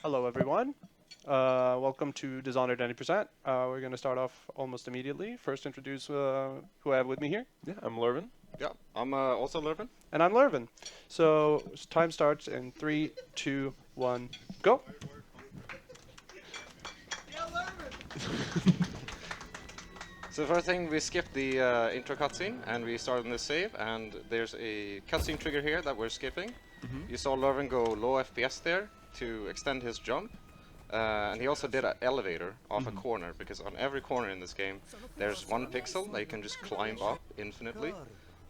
Hello, everyone. Welcome to Dishonored 90%. We're going to start off almost immediately. First, introduce who I have with me here. Yeah, I'm lurven. Yeah, I'm also lurven. And I'm lurven. So, time starts in 3, 2, 1, go. So the first thing, we skipped the intro cutscene and we start on the save, and there's a cutscene trigger here that we're skipping. You saw Lurven go low FPS there to extend his jump, and he also did an elevator off a corner, because on every corner in this game there's one pixel that you can just climb up infinitely.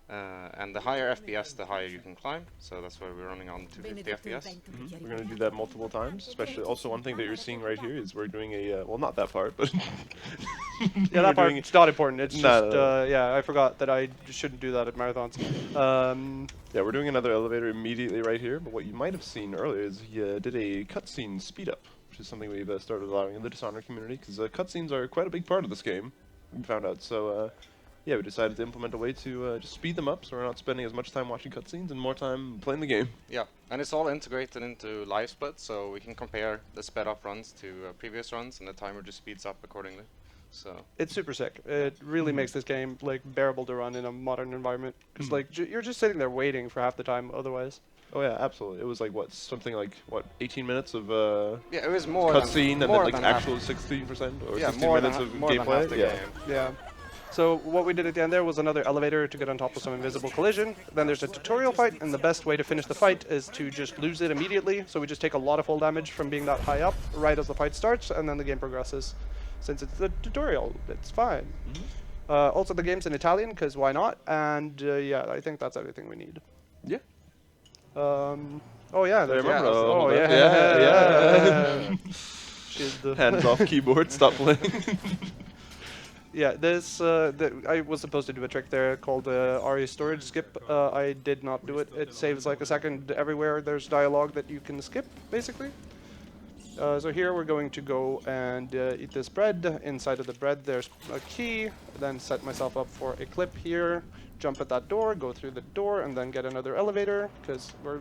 And the higher FPS, the higher you can climb, so that's why we're running on 250 FPS. We're going to do that multiple times, especially also one thing that you're seeing right here is we're doing a, well, not that part, but... Yeah, that part, it's not important. It's No, just, yeah, I forgot that I shouldn't do that at marathons. Yeah, we're doing another elevator immediately right here, but what you might have seen earlier is he did a cutscene speed up, which is something we've started allowing in the Dishonored community, because cutscenes are quite a big part of this game, we found out, so... yeah, we decided to implement a way to just speed them up so we're not spending as much time watching cutscenes and more time playing the game. Yeah, and it's all integrated into live split, so we can compare the sped up runs to previous runs, and the timer just speeds up accordingly. So It's super sick. It really makes this game like bearable to run in a modern environment. Because like you're just sitting there waiting for half the time otherwise. Oh yeah, absolutely. It was like, what, something like, what, 18 minutes of yeah, it was more cutscene and then more like than actual 16% or yeah, 16 more minutes than of more than gameplay? half the Yeah. game. Yeah. So what we did at the end there was another elevator to get on top of some invisible collision. Then there's a tutorial fight, and the best way to finish the fight is to just lose it immediately. So we just take a lot of full damage from being that high up right as the fight starts, and then the game progresses. Since it's the tutorial, it's fine. Also, the game's in Italian, because why not? And yeah, I think that's everything we need. Yeah. Oh yeah, there's remember, oh yeah, yeah. She's the Hands off keyboard, stop playing. Yeah, this I was supposed to do a trick there called RE storage skip. I did not do it. It saves like a second everywhere. There's dialogue that you can skip, basically. So here we're going to go and eat this bread. Inside of the bread there's a key. Then set myself up for a clip here. Jump at that door, go through the door, and then get another elevator. Because we're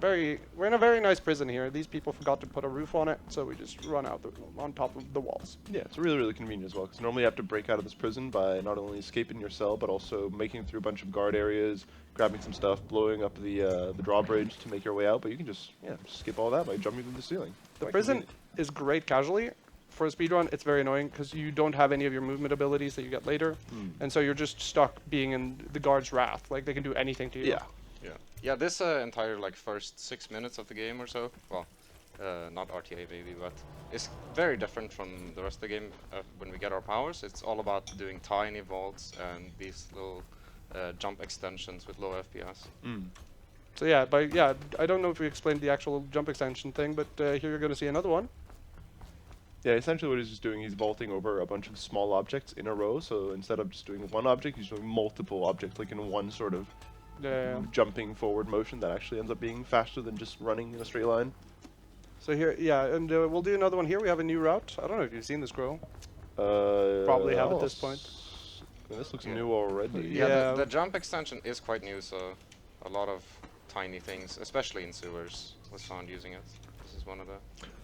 in a very nice prison here. These people forgot to put a roof on it, so we just run out on top of the walls. Yeah, it's really, really convenient as well, because normally you have to break out of this prison by not only escaping your cell, but also making it through a bunch of guard areas, grabbing some stuff, blowing up the drawbridge to make your way out, but you can just, yeah, skip all that by jumping through the ceiling. The Quite prison convenient. is great casually. For a speedrun, it's very annoying because you don't have any of your movement abilities that you get later. And so you're just stuck being in the guard's wrath. Like, they can do anything to you. Yeah. Yeah, this entire like first 6 minutes of the game or so, well, not RTA maybe, but it's very different from the rest of the game. When we get our powers, it's all about doing tiny vaults and these little jump extensions with low FPS. So yeah, but yeah, I don't know if we explained the actual jump extension thing, but here you're going to see another one. Yeah, essentially what he's just doing, he's vaulting over a bunch of small objects in a row, so instead of just doing one object, he's doing multiple objects, like in one sort of jumping forward motion that actually ends up being faster than just running in a straight line. So here, yeah, and we'll do another one here. We have a new route. I don't know if you've seen this grow. Probably have at this point. This looks new already. Yeah. The jump extension is quite new, so a lot of tiny things, especially in sewers, was found using it. This is one of the...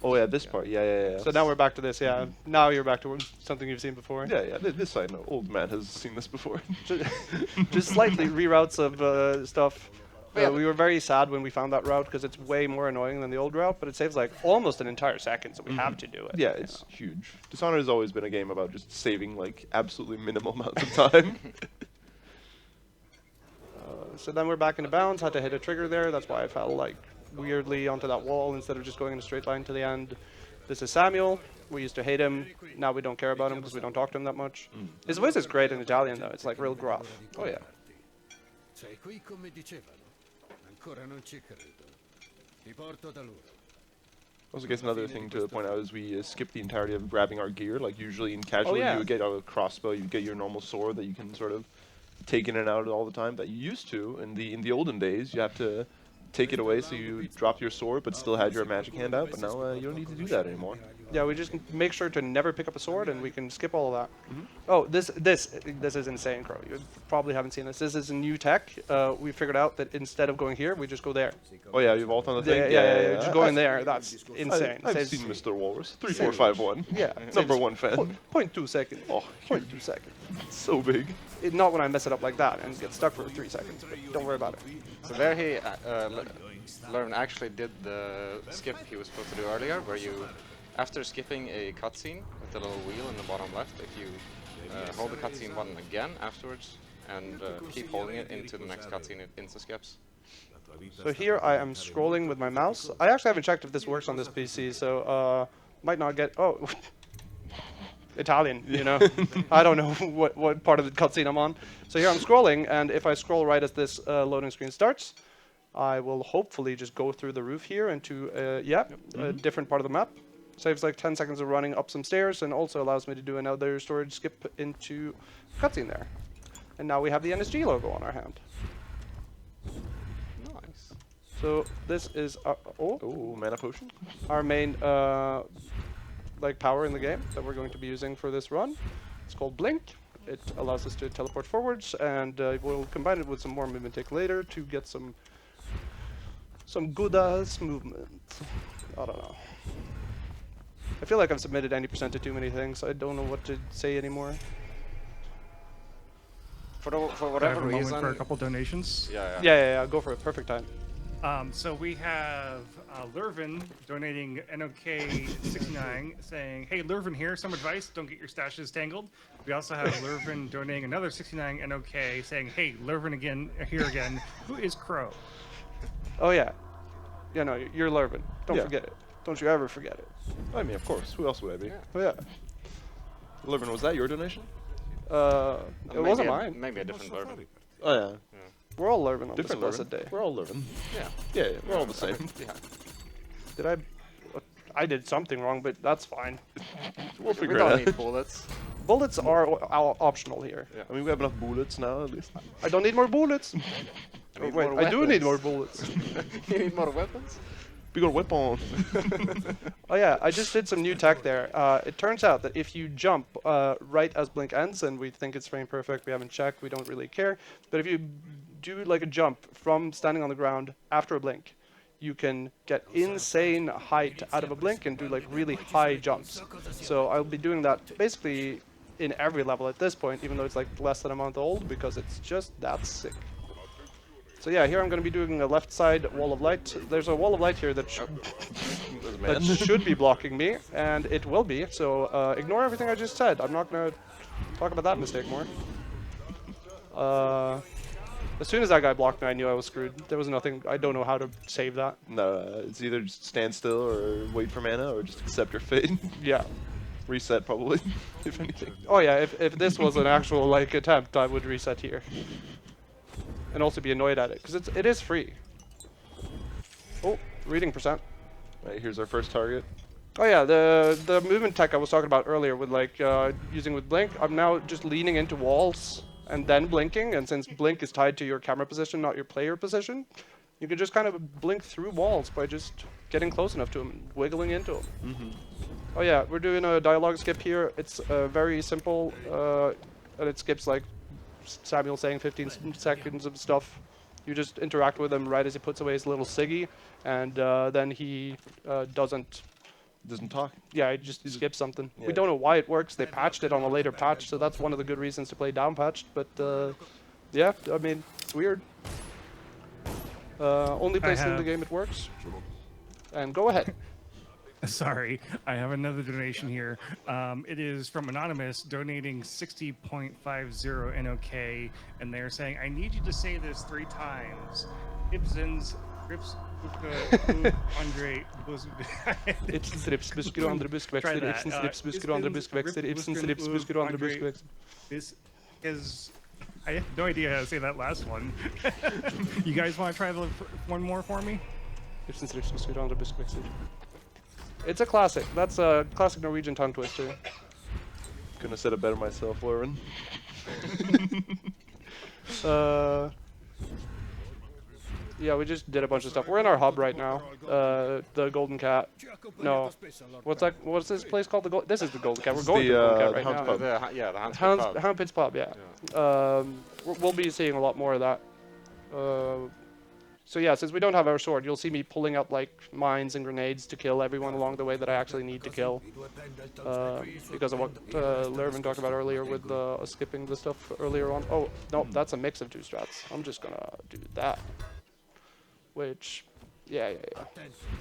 Oh yeah, this part, yeah. So now we're back to this, yeah. Now you're back to something you've seen before. Yeah, this I know. Old man has seen this before. Just slightly reroutes of stuff. Yeah. We were very sad when we found that route because it's way more annoying than the old route, but it saves like almost an entire second, so we have to do it. Yeah, it's huge. Dishonored has always been a game about just saving like absolutely minimal amounts of time. So then we're back into bounds, had to hit a trigger there, that's why I fell like weirdly onto that wall instead of just going in a straight line to the end. This is Samuel. We used to hate him. Now we don't care about him because we don't talk to him that much. His voice is great in Italian though. It's like real gruff. Oh yeah. Sei qui come dicevano. Ancora non ci credo. Ti porto da loro. Also, I guess another thing to point out is we skip the entirety of grabbing our gear. Like usually in casual, yeah. you would get a crossbow, you would get your normal sword that you can sort of take in and out all the time. That you used to in the olden days, you have to take it away so you dropped your sword but still had your magic hand out, but now you don't need to do that anymore. Yeah, we just make sure to never pick up a sword, and we can skip all of that. Oh, this is insane, Crow. You probably haven't seen this. This is a new tech. We figured out that instead of going here, we just go there. Oh yeah, you vault on the thing? Yeah. Just going there. That's insane. I've Saves seen Mr. Walrus. 3451. Yeah. Number saves 1 fan. 0.2 seconds. Oh, 0.2 seconds. so big. Not when I mess it up like that and get stuck for 3 seconds. But don't worry about it. So there he, lurven actually did the skip he was supposed to do earlier, where you, after skipping a cutscene with the little wheel in the bottom left, if you hold the cutscene button again afterwards and keep holding it into the next cutscene, it insta-skips. So here I am scrolling with my mouse. I actually haven't checked if this works on this PC, so might not get... Oh, Italian, you know. I don't know what part of the cutscene I'm on. So here I'm scrolling, and if I scroll right as this loading screen starts, I will hopefully just go through the roof here into, a different part of the map. Saves like 10 seconds of running up some stairs, and also allows me to do another storage skip into cutscene there. And now we have the NSG logo on our hand. Nice. So this is Oh, mana potion. our main like power in the game that we're going to be using for this run. It's called Blink. It allows us to teleport forwards, and we'll combine it with some more movement tick later to get some good ass movement. I don't know. I feel like I've submitted 90% to too many things. I don't know what to say anymore. For I have whatever a moment reason. for a couple donations. Yeah. Go for it. Perfect time. So we have Lurven donating NOK 69 saying, "Hey, Lurven here, some advice, don't get your stashes tangled." We also have Lurven donating another 69 NOK saying, "Hey, Lurven again, here again, who is Crow?" Oh yeah. Yeah, no, you're Lurven. Don't Yeah. forget it. Don't you ever forget it. I mean, of course. Who else would I be? Oh yeah. Lurven, was that your donation? It wasn't mine. Maybe a different lurven. Oh yeah. We're all Lurven on Different this Lurven. blessed day. We're all Lurven. Yeah. Yeah, we're all the same. Yeah. Did I did something wrong, but that's fine. We'll We figure it don't out. need bullets. Bullets are optional here. I mean, we have enough bullets now, at least. I don't need more bullets. I need Wait, more I do need weapons. more bullets. You need more weapons? We got a weapon. Oh yeah, I just did some new tech there. It turns out that if you jump right as Blink ends, and we think it's frame perfect, we haven't checked, we don't really care, but if you do like a jump from standing on the ground after a Blink, you can get insane height out of a Blink and do like really high jumps. So I'll be doing that basically in every level at this point, even though it's like less than a month old, because it's just that sick. So yeah, here I'm going to be doing a left side wall of light. There's a wall of light here that, that should be blocking me, and it will be. So ignore everything I just said. I'm not going to talk about that mistake more. As soon as that guy blocked me, I knew I was screwed. There was nothing. I don't know how to save that. No, it's either just stand still or wait for mana or just accept your fate. Yeah. Reset, probably, if anything. Oh yeah, if this was an actual like attempt, I would reset here. And also be annoyed at it, because it is free. Oh, reading percent. Right, here's our first target. Oh yeah, the movement tech I was talking about earlier with like using with Blink, I'm now just leaning into walls and then blinking, and since Blink is tied to your camera position, not your player position, you can just kind of blink through walls by just getting close enough to them and wiggling into them. Mm-hmm. Oh yeah, we're doing a dialogue skip here. It's very simple, and it skips like Samuel saying 15 seconds of stuff. You just interact with him right as he puts away his little ciggy, and then he doesn't talk. Yeah, he just skips something. Yeah. We don't know why it works. They patched it on a later patch, so that's one of the good reasons to play down patched. But yeah, I mean, it's weird. Only place in the game it works. And go ahead. Sorry, I have another donation here. It is from Anonymous donating 60.50 NOK, and they're saying, "I need you to say this 3 times. Ibsens, Rips, Andre, Ibsens, rips, busker og andre buskvekster. Ibsens, rips, busker og andre buskvekster. Ibsens, rips, busker og andre buskvekster. This is... I have no idea how to say that last one. You guys want to try one more for me? Ibsens, rips, busker og andre buskvekster. It's a classic. That's a classic Norwegian tongue twister. Couldn't have said it better myself, Lauren. Yeah, we just did a bunch of stuff. We're in our hub right now. The Golden Cat. No. What's that? What's this place called? This is the Golden Cat. We're going to the Golden Cat right Hound's now. Pub. Yeah, the Hound Pits Pub, yeah. We'll be seeing a lot more of that. So yeah, since we don't have our sword, you'll see me pulling out like mines and grenades to kill everyone along the way that I actually need to kill. Because of what Lurven talked about earlier with skipping the stuff earlier on. Oh, no, that's a mix of two strats. I'm just gonna do that. Which, yeah.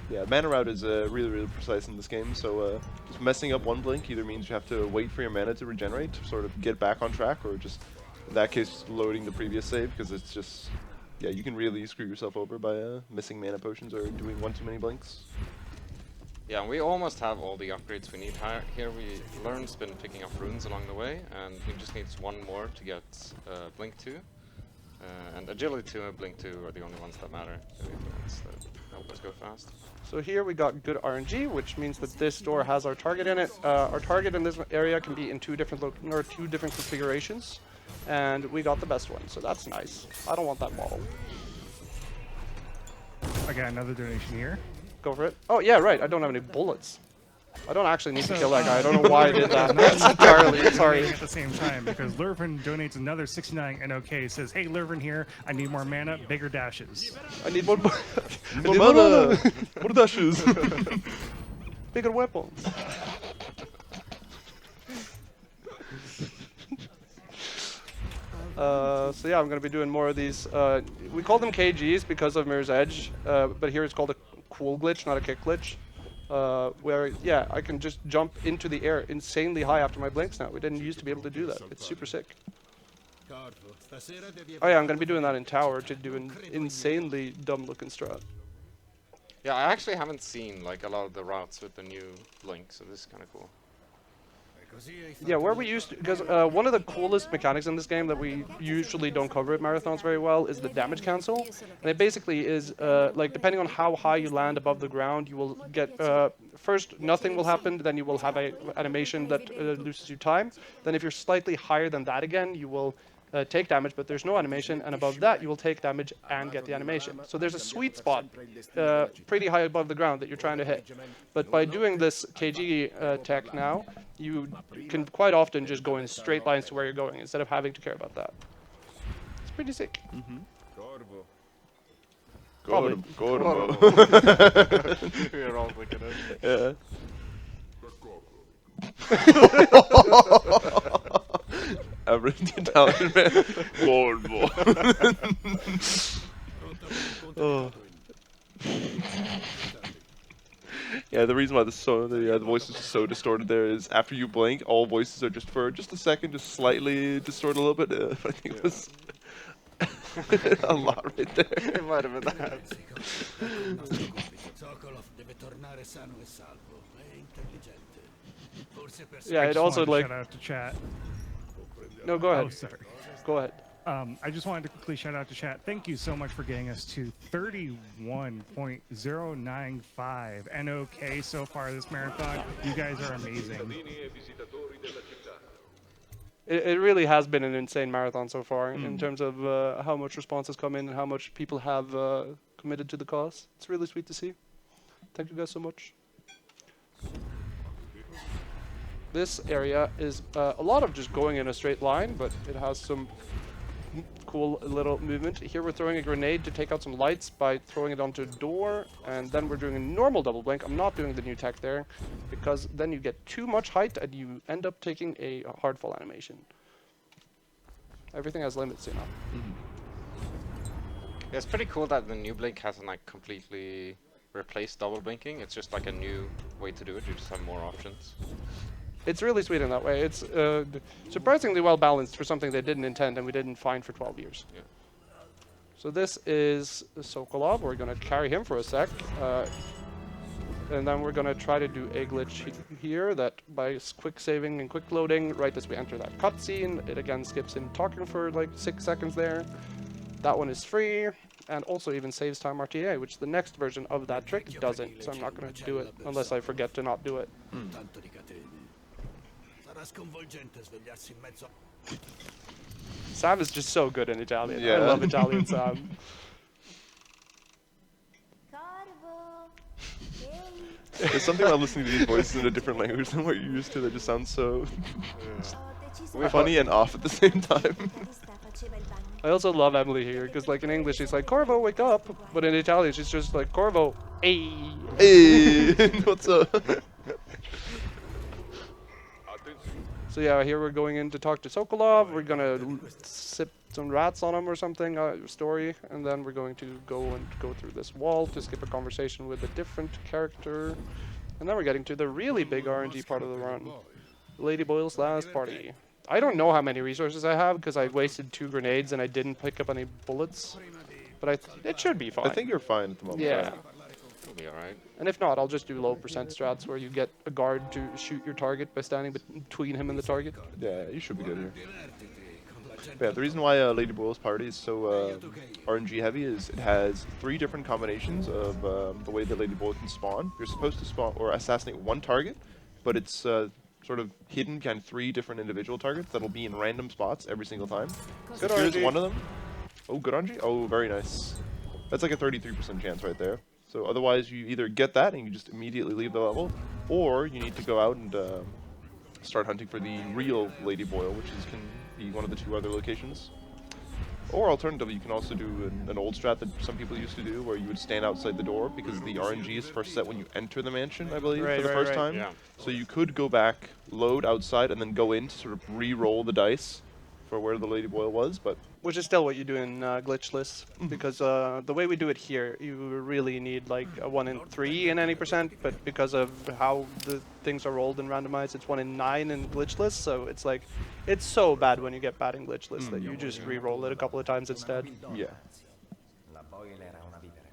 Yeah, mana route is really precise in this game, so just messing up one blink either means you have to wait for your mana to regenerate to sort of get back on track, or just, in that case, loading the previous save, because it's just, yeah, you can really screw yourself over by missing mana potions or doing one too many blinks. Yeah, and we almost have all the upgrades we need. Here Learn's been picking up runes along the way, and he just needs one more to get Blink 2. And Agility 2 and Blink 2 are the only ones that matter. The ones that help us go fast. So here we got good RNG, which means that this door has our target in it. Our target in this area can be in two different configurations, and we got the best one, so that's nice. I don't want that model. I got another donation here. Go for it. Oh yeah, right. I don't have any bullets. I don't actually need to kill that guy. I don't know why I did that. That's entirely sorry. At the same time, because Lurven donates another 69 NOK. Says, "Hey, Lurven here. I need more mana, bigger dashes." I need more Mana! What dashes? bigger weapons. So yeah, I'm going to be doing more of these. We call them KGs because of Mirror's Edge, but here it's called a cool glitch, not a kick glitch. Where, yeah, I can just jump into the air insanely high after my blinks now. We didn't used to be able to do that. It's super sick. Oh yeah, I'm going to be doing that in tower to do an insanely dumb looking strat. Yeah, I actually haven't seen like a lot of the routes with the new Blink, so this is kind of cool. Yeah, where we used to, because one of the coolest mechanics in this game that we usually don't cover at marathons very well is the damage cancel. And it basically is, like, depending on how high you land above the ground, you will get, first, nothing will happen, then you will have an animation that loses you time. Then if you're slightly higher than that again, you will take damage, but there's no animation, and above that, you will take damage and get the animation. So there's a sweet spot pretty high above the ground that you're trying to hit. But by doing this KG tech now, you can quite often just go in straight lines to where you're going instead of having to care about that. It's pretty sick. Gorbo. We're all looking at Yeah. Average Italian man. Gorbo. Oh. Yeah, the reason why the voices are so distorted there is after you blink, all voices are just for just a second, just slightly distorted a little bit. I think it was a lot right there. It might have been that. Yeah, it Just also wanted to like. shout out to chat. No, go ahead. Oh, sorry. Go ahead. I just wanted to quickly shout out to chat. Thank you so much for getting us to 31.095 NOK so far this marathon. You guys are amazing. It really has been an insane marathon so far in terms of how much response has come in and how much people have committed to the cause. It's really sweet to see. Thank you guys so much. This area is a lot of just going in a straight line, but it has some cool little movement. Here we're throwing a grenade to take out some lights by throwing it onto a door, and then we're doing a normal double blink. I'm not doing the new tech there, because then you get too much height and you end up taking a hard fall animation. Everything has limits, you know. Yeah, it's pretty cool that the new Blink hasn't like completely replaced double blinking. It's just like a new way to do it. You just have more options. It's really sweet in that way. It's surprisingly well balanced for something they didn't intend and we didn't find for 12 years. Yeah. So this is Sokolov. We're going to carry him for a sec. And then we're going to try to do a glitch here that by quick saving and quick loading, right as we enter that cutscene, it again skips him talking for like 6 seconds there. That one is free, and also even saves time RTA, which the next version of that trick doesn't, so I'm not going to do it unless I forget to not do it. Sam is just so good in Italian. Yeah. I love Italian Sam. There's something about listening to these voices in a different language than what you're used to that just sounds so funny and off at the same time. I also love Emily here because, like, in English she's like, Corvo, wake up, but in Italian she's just like, Corvo, hey. Hey, what's up? So yeah, here we're going in to talk to Sokolov. We're gonna sip some rats on him or something, story, and then we're going to go through this wall to skip a conversation with a different character, and then we're getting to the really big RNG part of the run, Lady Boyle's last party. I don't know how many resources I have because I wasted 2 grenades and I didn't pick up any bullets, but it should be fine. I think you're fine at the moment. Yeah. It'll be alright. And if not, I'll just do low percent strats where you get a guard to shoot your target by standing between him and the target. Yeah, you should be good here. But yeah, the reason why Lady Boyle's party is so RNG heavy is it has 3 different combinations of the way that Lady Boyle can spawn. You're supposed to spawn or assassinate 1 target, but it's sort of hidden behind 3 different individual targets that'll be in random spots every single time. So Good if here's RNG. one of them. Oh, good RNG? Oh, very nice. That's like a 33% chance right there. So otherwise, you either get that and you just immediately leave the level, or you need to go out and start hunting for the real Lady Boyle, which can be one of the 2 other locations. Or alternatively, you can also do an old strat that some people used to do, where you would stand outside the door because the RNG is first set when you enter the mansion, I believe, Right, for the right, first right. time. Yeah. So you could go back, load outside, and then go in to sort of re-roll the dice for where the Lady Boyle was, but Which is still what you do in glitchless, because the way we do it here, you really need like a 1 in 3 in any percent, but because of how the things are rolled and randomized, it's 1 in 9 in glitchless, so it's like, it's so bad when you get bad in glitchless that you just re-roll it a couple of times instead. yeah.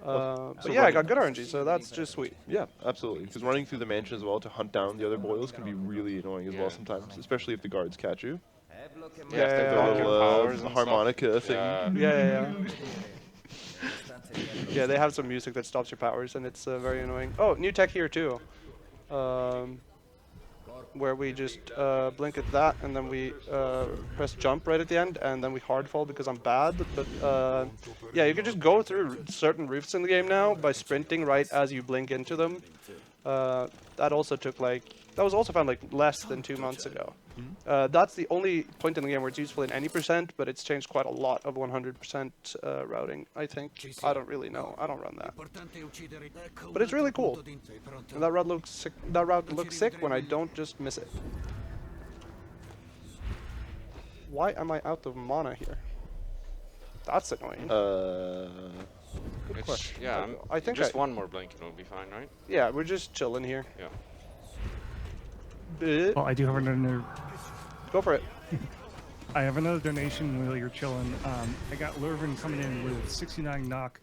But yeah, I got good RNG, so that's just sweet. Yeah, absolutely. Because running through the mansion as well to hunt down the other Boyles can be really annoying as well sometimes, especially if the guards catch you. Yeah, if they Yeah, block The your little powers and harmonica stuff. thing. Yeah. Yeah, they have some music that stops your powers, and it's very annoying. Oh, new tech here too. Where we just blink at that, and then we press jump right at the end, and then we hard fall because I'm bad. But yeah, you can just go through certain roofs in the game now by sprinting right as you blink into them. That also took that was also found like less than 2 months ago. That's the only point in the game where it's useful in any percent, but it's changed quite a lot of 100% routing, I think. I don't really know. I don't run that. But it's really cool. And that route looks sick. That route looks sick when I don't just miss it. Why am I out of mana here? That's annoying. Good question. Yeah, I think just 1 more blink and we'll be fine, right? Yeah, we're just chilling here. Yeah. Well, I do have another. Go for it. I have another donation while you're chilling. I got lurven coming in with 69 knock,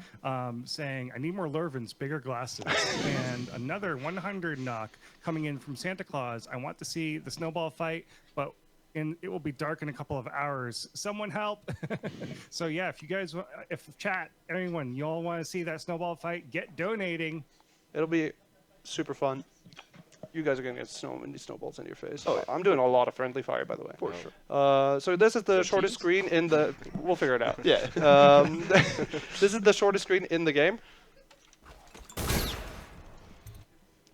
saying I need more lurvens, bigger glasses, and another 100 knock coming in from Santa Claus. I want to see the snowball fight, but it will be dark in a couple of hours. Someone help! So yeah, if you guys, if chat, anyone, y'all want to see that snowball fight, get donating. It'll be super fun. You guys are gonna get many snowballs in your face. Oh, yeah. I'm doing a lot of friendly fire, by the way. For sure. So this is the shortest screen in the. We'll figure it out. Yeah. This is the shortest screen in the game,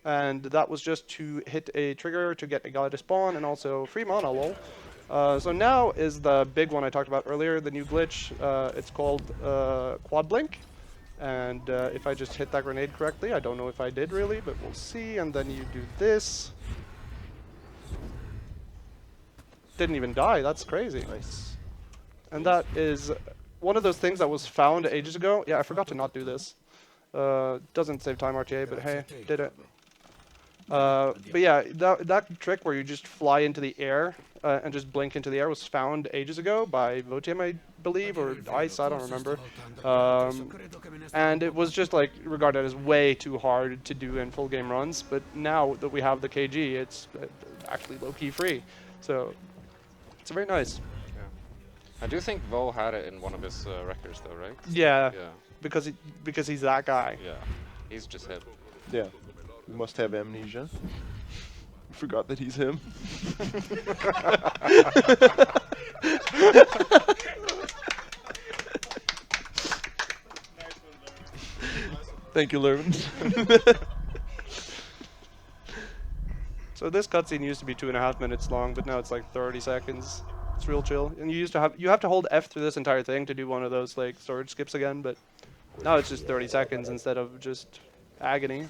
and that was just to hit a trigger to get a guy to spawn, and also free mana, lol. So now is the big one I talked about earlier, the new glitch. It's called quad blink. And if I just hit that grenade correctly, I don't know if I did really, but we'll see. And then you do this. Didn't even die, that's crazy. Nice. And that is one of those things that was found ages ago. Yeah, I forgot to not do this. Doesn't save time RTA, but hey, did it. But yeah, that trick where you just fly into the air and just blink into the air was found ages ago by Votium, I believe, or Ice, I don't remember. And it was just like regarded as way too hard to do in full game runs. But now that we have the KG, it's actually low-key free. So it's very nice. Yeah. I do think Vo had it in one of his records, though, right? Yeah, Yeah. because he's that guy. Yeah. He's just him. Yeah. We must have amnesia. Forgot that he's him. Thank you, Lurven. So this cutscene used to be 2.5 minutes long, but now it's like 30 seconds. It's real chill. And you have to hold F through this entire thing to do one of those like storage skips again, but now it's just 30 seconds instead of just agony.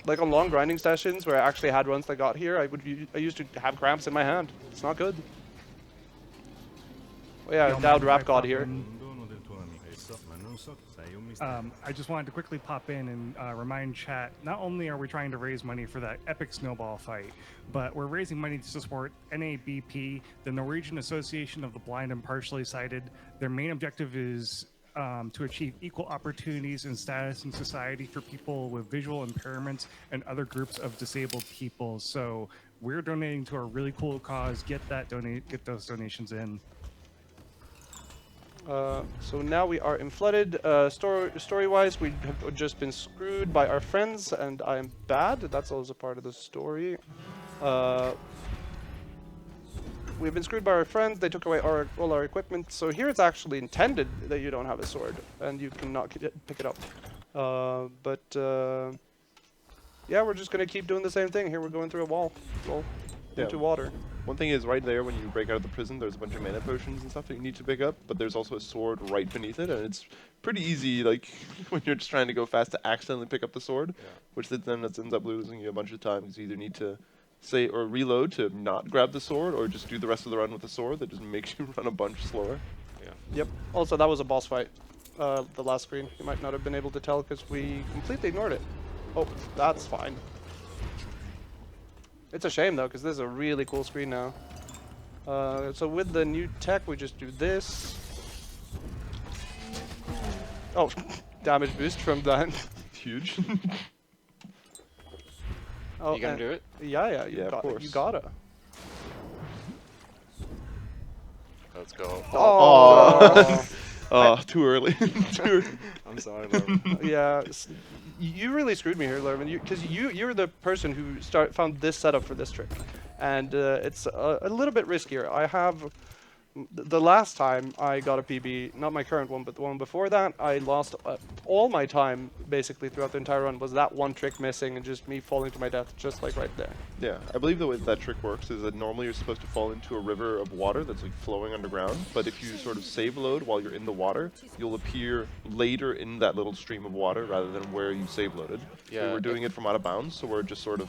Like on long grinding sessions where I actually had runs that got here, I used to have cramps in my hand. It's not good. Oh yeah, Y'all Dowd mind if I Rap God pop here. in? I just wanted to quickly pop in and remind chat, not only are we trying to raise money for that epic snowball fight, but we're raising money to support NABP, the Norwegian Association of the Blind and Partially Sighted. Their main objective is to achieve equal opportunities and status in society for people with visual impairments and other groups of disabled people. So we're donating to a really cool cause. Get those donations in. So now we are in flooded. Story-wise, we have just been screwed by our friends, and I am bad. That's also part of the story. We've been screwed by our friends. They took away all our equipment. So here it's actually intended that you don't have a sword, and you cannot pick it up. Yeah, we're just gonna keep doing the same thing. Here we're going through a wall, into water. One thing is right there when you break out of the prison, there's a bunch of mana potions and stuff that you need to pick up, but there's also a sword right beneath it, and it's pretty easy, like, when you're just trying to go fast to accidentally pick up the sword, which then ends up losing you a bunch of time, because you either need to say, or reload to not grab the sword, or just do the rest of the run with the sword that just makes you run a bunch slower. Yeah. Yep. Also, that was a boss fight, the last screen. You might not have been able to tell, because we completely ignored it. Oh, that's fine. It's a shame though, because this is a really cool screen now. So with the new tech, we just do this. Oh, damage boost from that. Huge. Oh, You gonna do it? Yeah, Of course. you gotta. Let's go. Oh. Oh, too early. I'm sorry, Lurven. Yeah, you really screwed me here, Lurven. Because you're the person who found this setup for this trick, and it's a little bit riskier. I have the last time I got a PB, not my current one, but the one before that, I lost all my time basically throughout the entire run. Was that one trick missing and just me falling to my death, just like right there. Yeah, I believe the way that trick works is that normally you're supposed to fall into a river of water that's like flowing underground, but if you sort of save load while you're in the water, you'll appear later in that little stream of water rather than where you save loaded. Yeah, We were doing it from out of bounds, so we're just sort of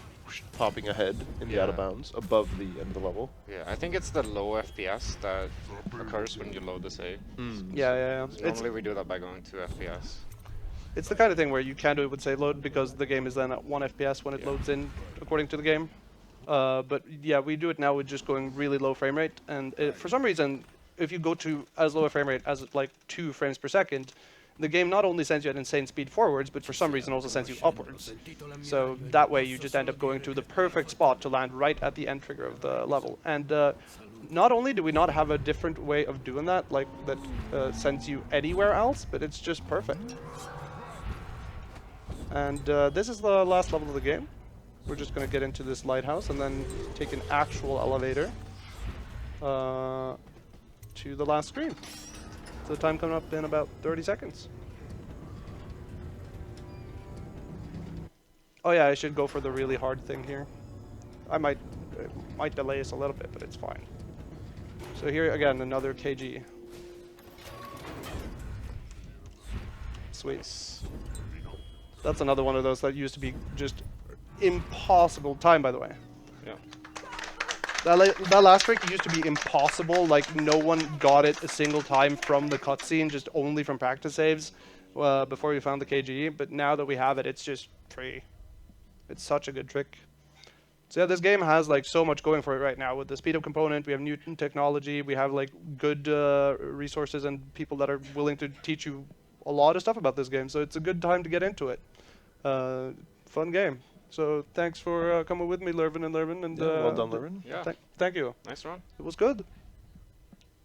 popping ahead in the out of bounds above the end of the level. Yeah, I think it's the low FPS that occurs when you load the save. Yeah. So normally we do that by going to FPS. It's the kind of thing where you can do it with save load because the game is then at 1 FPS when it loads in according to the game. But yeah, we do it now with just going really low frame rate, and for some reason, if you go to as low a frame rate as like 2 frames per second, the game not only sends you at insane speed forwards, but for some reason also sends you upwards. So that way you just end up going to the perfect spot to land right at the end trigger of the level. And not only do we not have a different way of doing that, like that sends you anywhere else, but it's just perfect. And this is the last level of the game. We're just going to get into this lighthouse and then take an actual elevator to the last screen. So the time coming up in about 30 seconds. Oh yeah, I should go for the really hard thing here. It might delay us a little bit, but it's fine. So here again, another KG. Sweet. That's another one of those that used to be just impossible time, by the way. Yeah. That last trick used to be impossible. Like no one got it a single time from the cutscene, just only from practice saves before we found the KGE. But now that we have it, it's just free. It's such a good trick. So yeah, this game has like so much going for it right now with the speed up component. We have new technology. We have like good resources and people that are willing to teach you a lot of stuff about this game. So it's a good time to get into it. Fun game. So thanks for coming with me, Lurven and Lurven. And well done, Lurven. Yeah. Thank you. Nice run. It was good.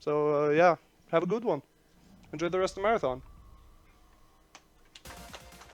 So yeah, have a good one. Enjoy the rest of the marathon.